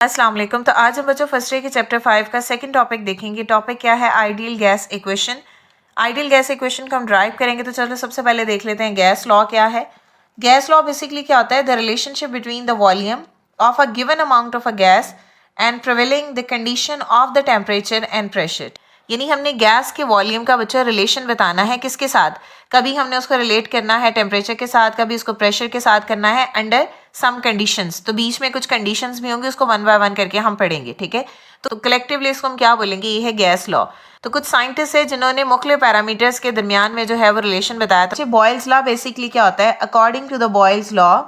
अस्सलाम वालेकुम। तो आज हम बच्चों फर्स्ट ईयर के चैप्टर 5 का सेकंड टॉपिक देखेंगे। टॉपिक क्या है? Ideal gas equation. Ideal gas equation को हम ड्राइव करेंगे। तो चलो सबसे पहले देख लेते हैं गैस लॉ क्या है। गैस लॉ बेसिकली क्या होता है? The relationship between the volume of a given amount of a gas and prevailing the condition of the temperature and pressure. यानी हमने गैस के वॉल्यूम का बच्चा रिलेशन बताना है किसके साथ? कभी हमने उसको रिलेट करना है टेम्परेचर के साथ, कभी उसको प्रेशर के साथ करना है अंडर सम कंडीशंस। तो बीच में कुछ कंडीशंस भी होंगे, उसको वन बाय वन करके हम पढ़ेंगे, ठीक है। तो कलेक्टिवली इसको हम क्या बोलेंगे? ये है गैस लॉ। तो कुछ साइंटिस्ट है जिन्होंने मुख्तलिफ पैरामीटर्स के दरमियान में जो है वो रिलेशन बताया था। बॉयल्स लॉ बेसिकली क्या होता है? According to the Boyle's law,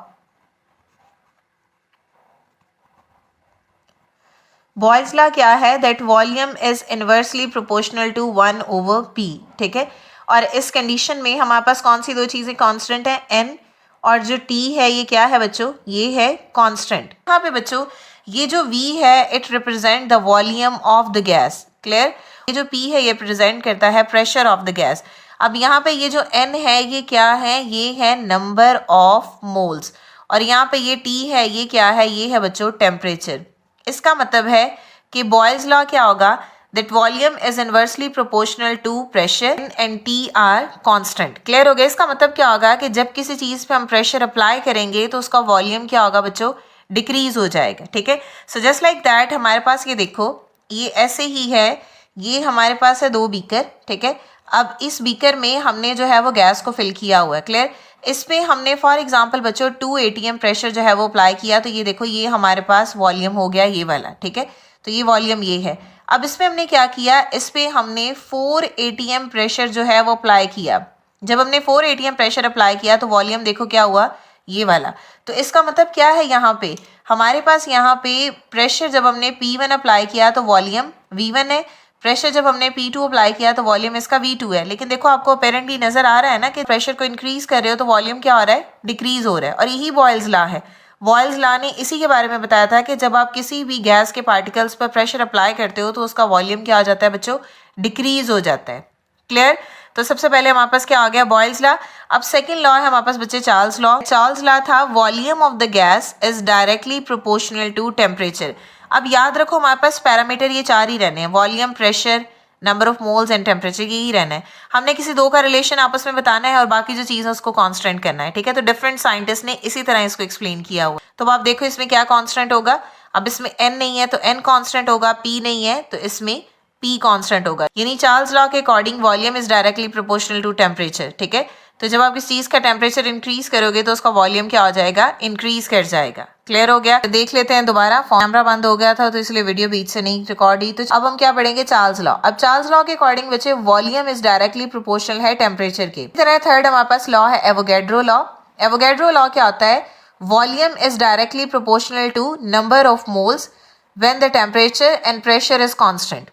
Boyle's law क्या है? That volume is inversely proportional to 1/p, ठीक है। और इस कंडीशन में हमारे पास कौन सी दो चीजें कांस्टेंट है? n, और जो t है ये क्या है बच्चों? ये है कांस्टेंट। यहाँ पे बच्चों ये जो v है it represent the volume of the gas. Clear? ये जो p है ये रिप्रेजेंट करता है प्रेशर ऑफ द गैस। अब यहाँ पे ये जो n है ये क्या है? ये है नंबर ऑफ मोल्स। और यहाँ पे ये t है ये क्या है? ये है बच्चों टेम्परेचर। इसका मतलब है कि बॉयल्स लॉ क्या होगा? That volume is inversely proportional to pressure and T are constant. Clear हो गया? इसका मतलब क्या होगा कि जब किसी चीज पे हम प्रेशर अप्लाई करेंगे तो उसका वॉल्यूम क्या होगा बच्चों? डिक्रीज हो जाएगा, ठीक है। सो जस्ट लाइक दैट हमारे पास ये देखो, ये ऐसे ही है। ये हमारे पास है दो बीकर, ठीक है। अब इस बीकर में हमने जो है वो गैस को फिल किया हुआ है। क्लियर? इसमें हमने फॉर एग्जांपल बच्चों 2 atm प्रेशर जो है वो अप्लाई किया। तो ये देखो ये हमारे पास वॉल्यूम हो गया ये वाला, ठीक है। तो ये वॉल्यूम ये है। अब इसमें हमने क्या किया? इस पे हमने 4 atm प्रेशर जो है वो अप्लाई किया। जब हमने 4 atm प्रेशर अप्लाई किया तो वॉल्यूम देखो क्या हुआ? ये वाला। तो इसका मतलब क्या है? यहाँ पे हमारे पास यहाँ पे प्रेशर जब हमने P1 अप्लाई किया तो वॉल्यूम V1 है। प्रेशर जब हमने P2 अप्लाई किया तो वॉल्यूम इसका V2 है। लेकिन देखो आपको अपेरेंटली नजर आ रहा है ना कि प्रेशर को इंक्रीज कर रहे हो तो वॉल्यूम क्या हो रहा है? डिक्रीज हो रहा है। और यही बॉयल्स लॉ है। बॉयल्स लॉ ने इसी के बारे में बताया था कि जब आप किसी भी गैस के पार्टिकल्स पर प्रेशर अप्लाई करते हो तो उसका वॉल्यूम क्या हो जाता है बच्चों? डिक्रीज हो जाता है। क्लियर? तो सबसे पहले हमारे पास क्या आ गया? Boyle's law. अब सेकंड लॉ है हमारे पास बच्चे चार्ल्स लॉ। चार्ल्स लॉ था volume of the gas is directly proportional to temperature. अब याद रखो हमारे पास पैरामीटर ये चार ही रहने हैं, volume, pressure, number of moles and temperature, यही रहना है। हमने किसी दो का रिलेशन आपस में बताना है और बाकी जो चीज़ है उसको कांस्टेंट करना है, ठीक है। तो डिफरेंट साइंटिस्ट ने इसी तरह इसको एक्सप्लेन किया हुआ। तो आप देखो इसमें क्या कांस्टेंट होगा? अब इसमें n नहीं है तो n कांस्टेंट होगा, p नहीं है तो इसमें p कांस्टेंट होगा। यानी चार्ल्स लॉ के according volume is directly proportional to temperature, ठीक है। तो जब आप किसी चीज का टेम्परेचर इंक्रीज करोगे तो उसका वॉल्यूम क्या हो जाएगा? इंक्रीज कर जाएगा। क्लियर हो गया? तो देख लेते हैं दोबारा। कैमरा बंद हो गया था तो इसलिए वीडियो बीच से नहीं रिकॉर्ड हुई। तो अब हम क्या पढ़ेंगे? Charles law. अब चार्ल्स लॉ के अकॉर्डिंग बच्चे वॉल्यूम इज डायरेक्टली प्रोपोर्शनल है टेम्परेचर के। इस तरह थर्ड हमारे पास लॉ है एवोगैड्रो लॉ। एवोगैड्रो लॉ क्या होता है? Volume is directly proportional to number of moles when the temperature and pressure is constant.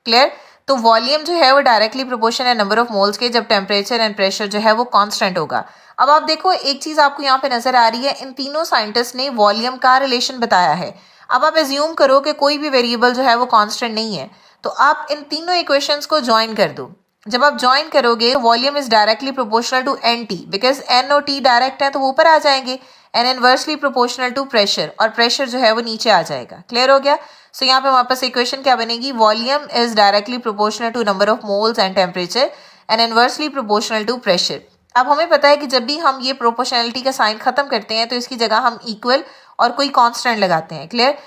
Clear? तो वॉल्यूम जो है वो डायरेक्टली प्रोपोर्शन है नंबर ऑफ मोल्स के जब टेम्परेचर एंड प्रेशर जो है वो कांस्टेंट होगा। अब आप देखो एक चीज आपको यहाँ पे नजर आ रही है, इन तीनों साइंटिस्ट ने वॉल्यूम का रिलेशन बताया है। अब आप एज्यूम करो कि कोई भी वेरिएबल जो है वो कांस्टेंट नहीं है, तो आप इन तीनों इक्वेशंस को ज्वाइन कर दो। जब आप ज्वाइन करोगे volume is directly proportional to N T, because N और टी डायरेक्ट है तो वो ऊपर आ जाएंगे, and inversely proportional to pressure, और प्रेशर जो है वो नीचे आ जाएगा। क्लियर हो गया? सो यहाँ पे हमारे पास इक्वेशन क्या बनेगी? Volume is directly proportional to number of moles and temperature and inversely proportional to pressure. अब हमें पता है कि जब भी हम ये प्रोपोर्शनलिटी का साइन खत्म करते हैं तो इसकी जगह हम इक्वल और कोई कांस्टेंट लगाते हैं। क्लियर?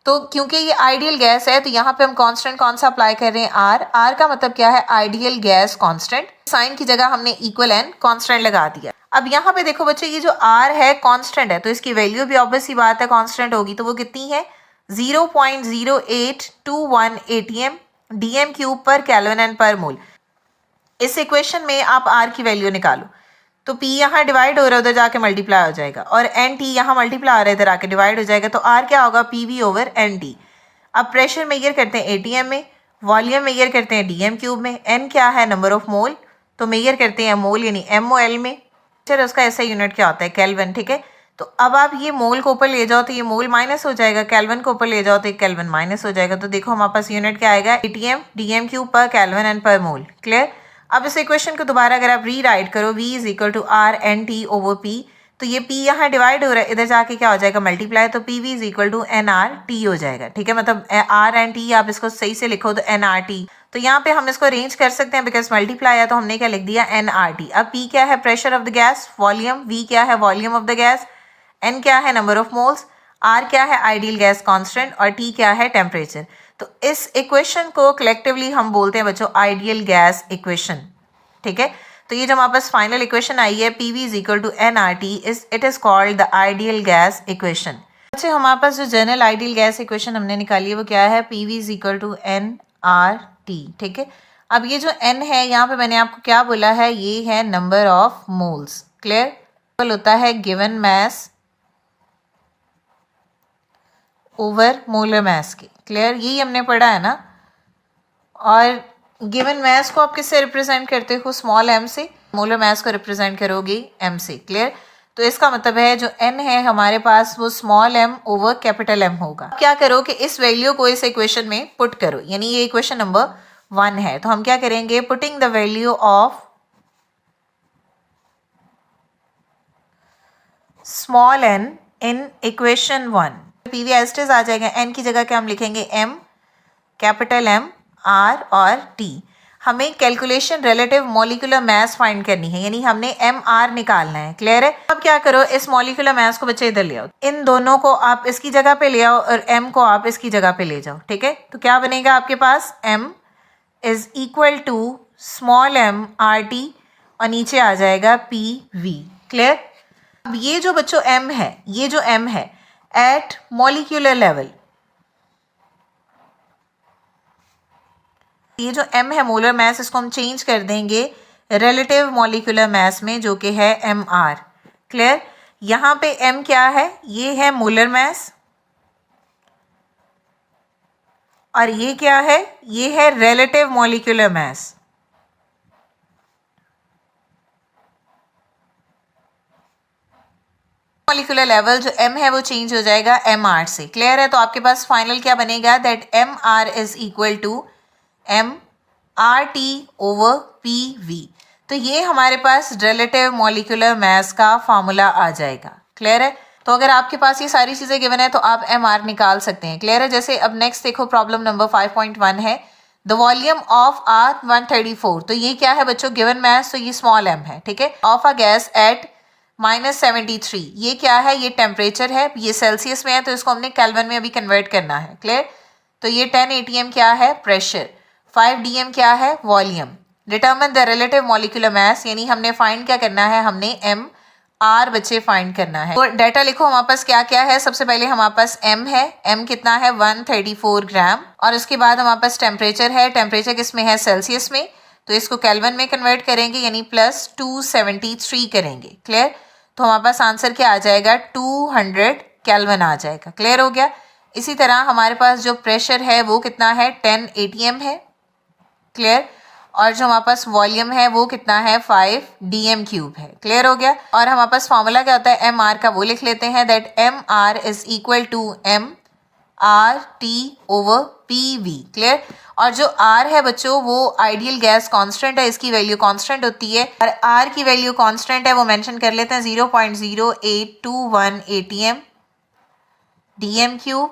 तो क्योंकि ये आइडियल गैस है तो यहाँ पे हम कांस्टेंट कौन सा अप्लाई कर रहे हैं? आर। आर का मतलब क्या है? Ideal gas constant. साइन की जगह हमने इक्वल एंड कांस्टेंट लगा दिया। अब यहाँ पे देखो बच्चे ये जो आर है कांस्टेंट है तो इसकी वैल्यू भी ऑब्वियस सी बात है कांस्टेंट होगी। तो वो कितनी है? 0.0821 atm dm क्यूब पर केल्विन एंड पर मोल। इस इक्वेशन में आप आर की वैल्यू निकालो तो P यहाँ डिवाइड हो रहा है उधर जाके मल्टीप्लाई हो जाएगा, और एन टी यहाँ मल्टीप्लाई हो रहा है इधर आके डिवाइड हो जाएगा। तो R क्या होगा? PV over N T. अब प्रेशर मेजर करते हैं ATM में, वॉल्यूम मेजर करते हैं DM क्यूब में, N क्या है? नंबर ऑफ मोल, तो मेजर करते हैं मोल यानी MOL में। फिर उसका ऐसा यूनिट क्या होता है? केल्विन, ठीक है। तो अब आप ये मोल को ऊपर ले जाओ तो ये मोल माइनस हो जाएगा, केल्विन को ऊपर ले जाओ तो केल्विन माइनस हो जाएगा। तो देखो हमारे पास यूनिट क्या आएगा? ATM DM क्यूब पर केल्विन एंड पर मोल। क्लियर? अब इस इक्वेशन को दोबारा अगर आप रीराइट करो, V is equal to R N T over P, तो ये P यहाँ डिवाइड हो रहा है, इधर जाके क्या हो जाएगा मल्टीप्लाई, तो PV is equal to NRT हो जाएगा, ठीक है। मतलब R एंड T आप इसको सही से लिखो तो NRT, तो यहाँ पे हम इसको अरेंज कर सकते हैं बिकॉज मल्टीप्लाई आया तो हमने क्या लिख दिया NRT। अब P क्या है pressure of the gas volume, V क्या है volume of the gas, N क्या है नंबर ऑफ मोल्स, R क्या है आइडियल गैस कांस्टेंट और T क्या है टेम्परेचर। तो इस इक्वेशन को कलेक्टिवली हम बोलते हैं बच्चों आइडियल गैस इक्वेशन, ठीक है। तो ये जो हमारे पास फाइनल इक्वेशन आई है PV is equal to NRT it is called the ideal gas equation. अच्छा हमारे पास जो जनरल आइडियल गैस इक्वेशन हमने निकाली है वो क्या है PV is equal to NRT, ठीक है। अब ये जो N है यहाँ पे मैंने आपको क्या बोला है, ये है नंबर ऑफ मोल्स, क्लियर, होता है given mass over molar mass के, क्लियर, यही हमने पढ़ा है ना। और गिवन मैस को आप किससे रिप्रेजेंट करते हो, स्मॉल m से, मोलर मैस को रिप्रेजेंट करोगे m से, क्लियर। तो इसका मतलब है जो n है हमारे पास वो small m over capital M होगा। क्या करो कि इस वैल्यू को इस इक्वेशन में पुट करो, यानी ये इक्वेशन नंबर 1 है, तो हम क्या करेंगे putting the value of small n in equation 1, PV एस्टेज आ जाएगा, n की जगह क्या हम लिखेंगे m, कैपिटल M, R और T। हमें calculation relative molecular mass find करनी है, यानी हमने MR निकालना है, क्लियर है। अब क्या करो इस मॉलिक्यूलर मास को बच्चे इधर ले आओ, इन दोनों को आप इसकी जगह पे ले आओ और M को आप इसकी जगह पे ले जाओ, ठीक है। तो क्या बनेगा आपके पास M is equal to small m RT और नीचे आ जाएगा PV, क्लियर। अब ये जो बच्चों M है, ये जो M है एट मॉलिक्यूलर लेवल, ये जो m है मोलर मास इसको हम चेंज कर देंगे रिलेटिव मॉलिक्यूलर मास में जो कि है mR, क्लियर। यहाँ पे m क्या है, ये है मोलर मास और ये क्या है, ये है रिलेटिव मॉलिक्यूलर मास। मॉलिक्यूलर लेवल जो m है वो चेंज हो जाएगा mR से, क्लियर है। तो आपके पास फाइनल क्या बनेगा that mR is equal to MRT over PV। तो ये हमारे पास रिलेटिव मॉलिक्यूलर मास का फॉर्मूला आ जाएगा, क्लियर है। तो अगर आपके पास ये सारी चीज़ें गिवन है तो आप MR निकाल सकते हैं, क्लियर है। जैसे अब नेक्स्ट देखो प्रॉब्लम नंबर 5.1 है द वॉल्यूम ऑफ R134। तो ये क्या है बच्चों गिवन मास, तो ये स्मॉल m है, ठीक है, ऑफ अ गैस एट -73। ये क्या है, ये टेम्परेचर है, ये सेल्सियस में है तो इसको हमने केल्विन में अभी कन्वर्ट करना है, क्लियर। तो ये 10 atm क्या है प्रेशर, 5 dm क्या है volume, determine the relative molecular मास, यानी हमने फाइंड क्या करना है, हमने MR बच्चे फाइंड करना है। तो डाटा लिखो हमारे पास क्या क्या है। सबसे पहले हमारे पास M है, M कितना है 134 ग्राम, और उसके बाद हमारे पास टेम्परेचर है, टेम्परेचर किस में है सेल्सियस में, तो इसको केल्विन में कन्वर्ट करेंगे यानी +273 करेंगे, क्लियर। तो हमारे पास आंसर क्या आ जाएगा 200 केल्विन आ जाएगा, क्लियर हो गया। इसी तरह हमारे पास जो प्रेशर है वो कितना है 10 atm है, क्लियर, और जो हमारे पास वॉल्यूम है वो कितना है 5 dm क्यूब है, क्लियर हो गया। और हमारे पास फॉर्मूला क्या होता है MR का, वो लिख लेते हैं that MR is equal to MRT over PV, clear. और जो R है बच्चों वो आइडियल गैस कांस्टेंट है, इसकी वैल्यू कांस्टेंट होती है, और R की वैल्यू कांस्टेंट है वो मेंशन कर लेते हैं 0.0821 atm dm क्यूब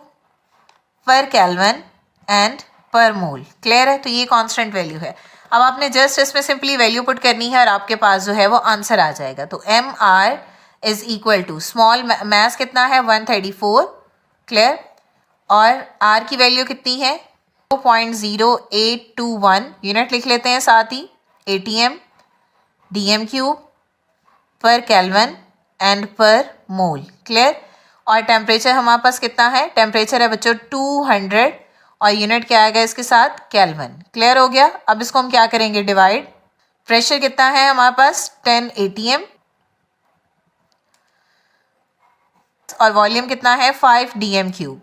पर केल्विन एंड पर मोल, क्लियर है। तो ये कांस्टेंट वैल्यू है। अब आपने जस्ट इसमें सिंपली वैल्यू पुट करनी है और आपके पास जो है वो आंसर आ जाएगा। तो MR is equal to small mass कितना है 134, क्लियर, और R की वैल्यू कितनी है 0.0821 यूनिट लिख लेते हैं साथ ही atm dm क्यूब पर केल्विन एंड पर मोल, क्लियर। और टेम्परेचर हमारे पास कितना है, टेम्परेचर है बच्चों 200 और यूनिट क्या आएगा इसके साथ केल्विन, क्लियर हो गया। अब इसको हम क्या करेंगे डिवाइड, प्रेशर कितना है हमारे पास 10 atm और वॉल्यूम कितना है 5 dm क्यूब।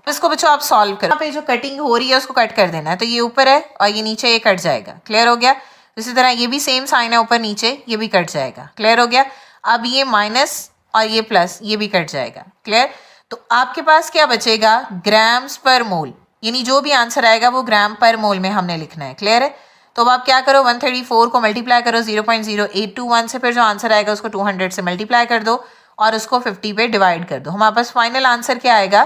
इसको बच्चों आप सॉल्व करो, यहाँ पे जो कटिंग हो रही है उसको कट कर देना है, तो ये ऊपर है और ये नीचे ये कट जाएगा, क्लियर हो गया। इसी तरह ये भी सेम साइन है ऊपर नीचे, ये भी कट जाएगा, क्लियर हो गया। अब ये माइनस और ये प्लस ये भी कट जाएगा, क्लियर। तो आपके पास क्या बचेगा ग्राम्स पर मोल, यानी जो भी आंसर आएगा वो ग्राम पर मोल में हमने लिखना है, क्लियर है। तो अब आप क्या करो, 134 को मल्टीप्लाई करो 0.0821 से, फिर जो आंसर आएगा उसको 200 से मल्टीप्लाई कर दो और उसको 50 पे डिवाइड कर दो। हमारे पास फाइनल आंसर क्या आएगा,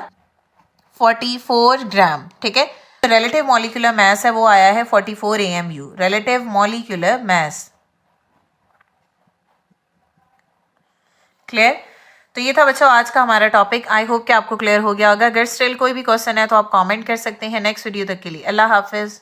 44 ग्राम। ठीक है, रिलेटिव मॉलिक्यूलर मास है वो आया है 44 AMU, रिलेटिव मॉलिक्यूलर मास। क्लियर? तो ये था बच्चों आज का हमारा टॉपिक। आई होप कि आपको क्लियर हो गया होगा। अगर स्टिल कोई भी क्वेश्चन है तो आप कमेंट कर सकते हैं। नेक्स्ट वीडियो तक के लिए अल्लाह हाफिज़।